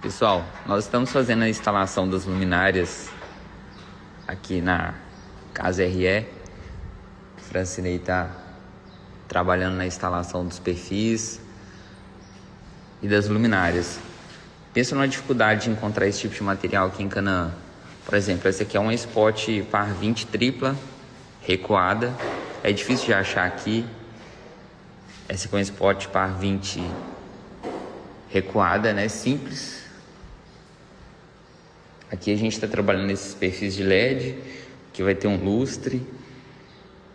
Pessoal, nós estamos fazendo a instalação das luminárias aqui na Casa RE. O Francinei está trabalhando na instalação dos perfis e das luminárias. Pensa numa dificuldade de encontrar esse tipo de material aqui em Canaã. Por exemplo, essa aqui é uma Spot par 20 tripla, recuada. É difícil de achar aqui. Essa aqui é uma Spot par 20 recuada, né? Simples. Aqui a gente está trabalhando nesses perfis de LED, que vai ter um lustre.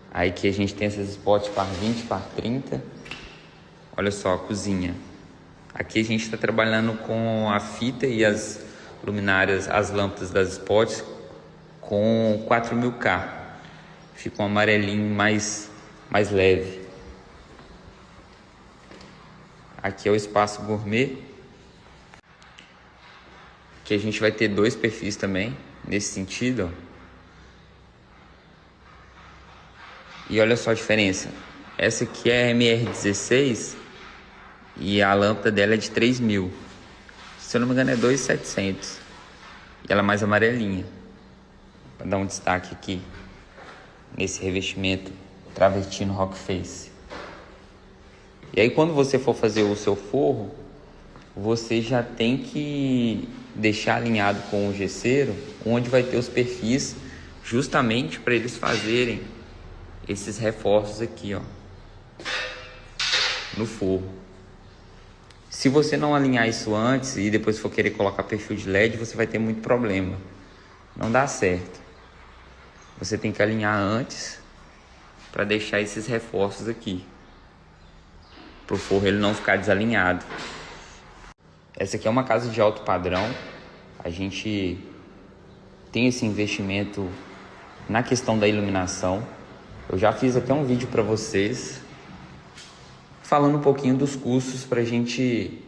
Aí aqui a gente tem essas Spot par 20, par 30. Olha só a cozinha. Aqui a gente está trabalhando com a fita e as luminárias, as lâmpadas das Spots com 4000K. Fica um amarelinho mais leve. Aqui é o espaço gourmet. Que a gente vai ter dois perfis também, nesse sentido, ó. E olha só a diferença. Essa aqui é MR16 e a lâmpada dela é de 3000. Se eu não me engano é 2700. E ela é mais amarelinha. Para dar um destaque aqui nesse revestimento Travertino Rock Face. E aí quando você for fazer o seu forro, você já tem que deixar alinhado com o gesseiro onde vai ter os perfis, justamente para eles fazerem esses reforços aqui, ó, no forro. Se você não alinhar isso antes e depois for querer colocar perfil de LED, você vai ter muito problema. Não dá certo. Você tem que alinhar antes para deixar esses reforços aqui, para o forro ele não ficar desalinhado. Essa aqui é uma casa de alto padrão. A gente tem esse investimento na questão da iluminação. Eu já fiz até um vídeo para vocês falando um pouquinho dos custos para a gente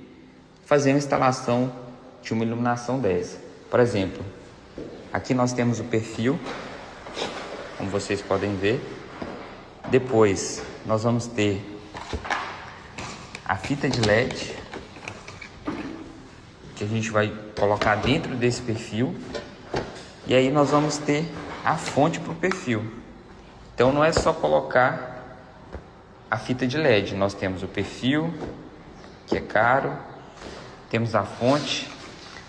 fazer uma instalação de uma iluminação dessa. Por exemplo, aqui nós temos o perfil, como vocês podem ver. Depois nós vamos ter a fita de LED, que a gente vai colocar dentro desse perfil. E aí nós vamos ter a fonte para o perfil. Então não é só colocar a fita de LED. Nós temos o perfil, que é caro. Temos a fonte.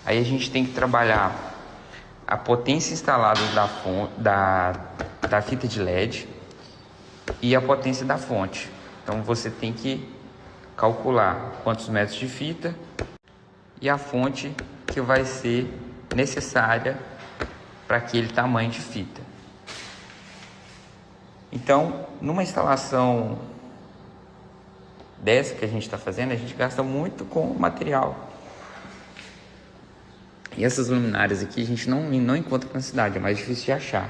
Aí a gente tem que trabalhar a potência instalada da fita de LED e a potência da fonte. Então você tem que calcular quantos metros de fita e a fonte que vai ser necessária para aquele tamanho de fita. Então, numa instalação dessa que a gente está fazendo, a gente gasta muito com material. E essas luminárias aqui a gente não encontra na cidade, é mais difícil de achar.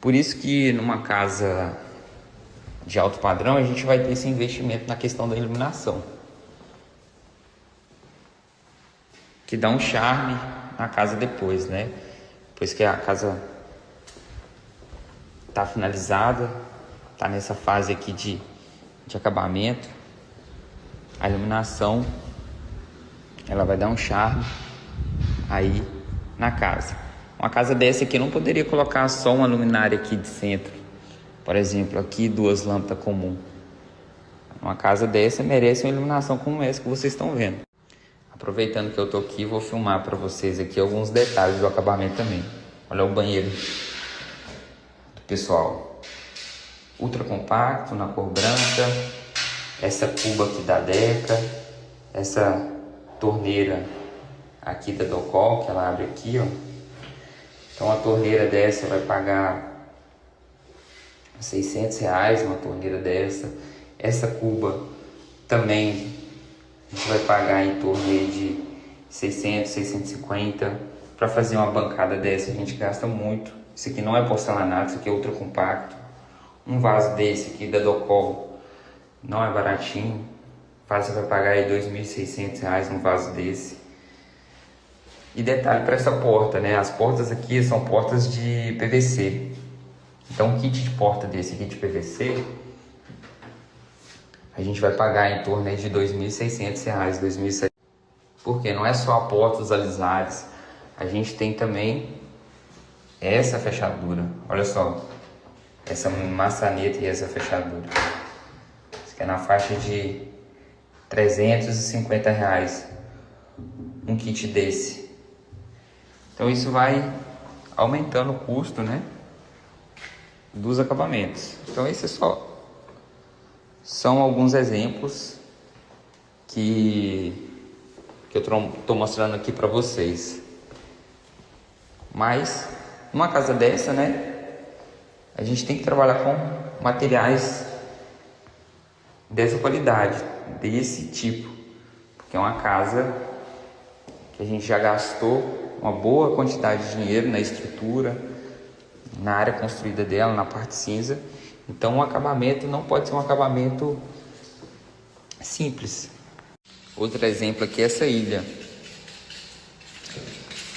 Por isso que numa casa de alto padrão a gente vai ter esse investimento na questão da iluminação, que dá um charme na casa depois, né? Depois que a casa tá finalizada, tá nessa fase aqui de acabamento, a iluminação ela vai dar um charme aí na casa. Uma casa dessa aqui eu não poderia colocar só uma luminária aqui de centro, por exemplo, aqui 2 lâmpadas comuns. Uma casa dessa merece uma iluminação como essa que vocês estão vendo. Aproveitando que eu tô aqui, vou filmar para vocês aqui alguns detalhes do acabamento também. Olha o banheiro do pessoal. Ultra compacto, na cor branca. Essa cuba aqui da Deca. Essa torneira aqui da Docol, que ela abre aqui, ó. Então a torneira dessa vai pagar R$600, uma torneira dessa. Essa cuba também a gente vai pagar em torno de 600, 650. Para fazer uma bancada dessa a gente gasta muito. Isso aqui não é porcelanato, isso aqui é ultra compacto. Um vaso desse aqui da Docol não é baratinho. Você vai pagar aí R$2.600 um vaso desse. E detalhe para essa porta, né? As portas aqui são portas de PVC. Então um kit de porta desse aqui de PVC a gente vai pagar em torno aí de R$2.600, R$2.700. Porque não é só a porta, os alisares. A gente tem também essa fechadura. Olha só. Essa maçaneta e essa fechadura. Isso aqui é na faixa de R$350. Um kit desse. Então isso vai aumentando o custo, né? Dos acabamentos. Então esses são alguns exemplos que eu estou mostrando aqui para vocês. Mas numa casa dessa, né, a gente tem que trabalhar com materiais dessa qualidade, desse tipo, porque é uma casa que a gente já gastou uma boa quantidade de dinheiro na estrutura, na área construída dela, na parte cinza. Então o acabamento não pode ser um acabamento simples. Outro exemplo aqui é essa ilha,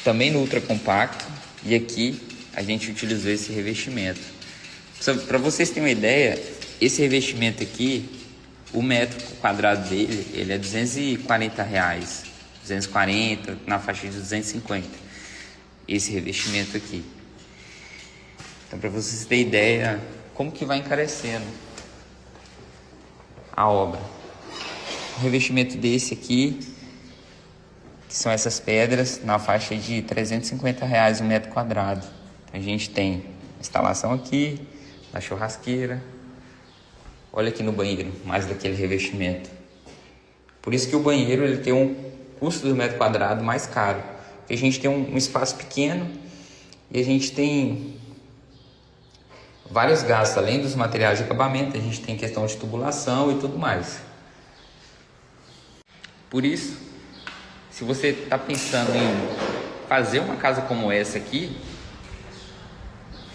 também no ultra compacto, e aqui a gente utilizou esse revestimento. Para vocês terem uma ideia, esse revestimento aqui, o metro quadrado dele, ele é R$240, 240, na faixa de 250, esse revestimento aqui. Então, para vocês terem ideia, como que vai encarecendo a obra. Um revestimento desse aqui, que são essas pedras, na faixa de R$350 um metro quadrado. A gente tem instalação aqui, na churrasqueira. Olha aqui no banheiro, mais daquele revestimento. Por isso que o banheiro ele tem um custo do metro quadrado mais caro. Porque a gente tem um espaço pequeno e a gente tem vários gastos. Além dos materiais de acabamento, a gente tem questão de tubulação e tudo mais. Por isso, se você está pensando em fazer uma casa como essa aqui,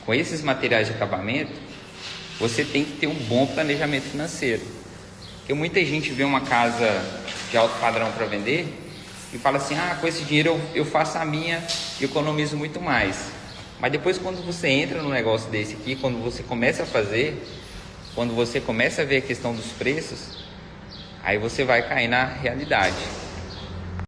com esses materiais de acabamento, você tem que ter um bom planejamento financeiro. Porque muita gente vê uma casa de alto padrão para vender e fala assim, com esse dinheiro eu faço a minha e economizo muito mais. Mas depois, quando você entra num negócio desse aqui, quando você começa a fazer, quando você começa a ver a questão dos preços, aí você vai cair na realidade.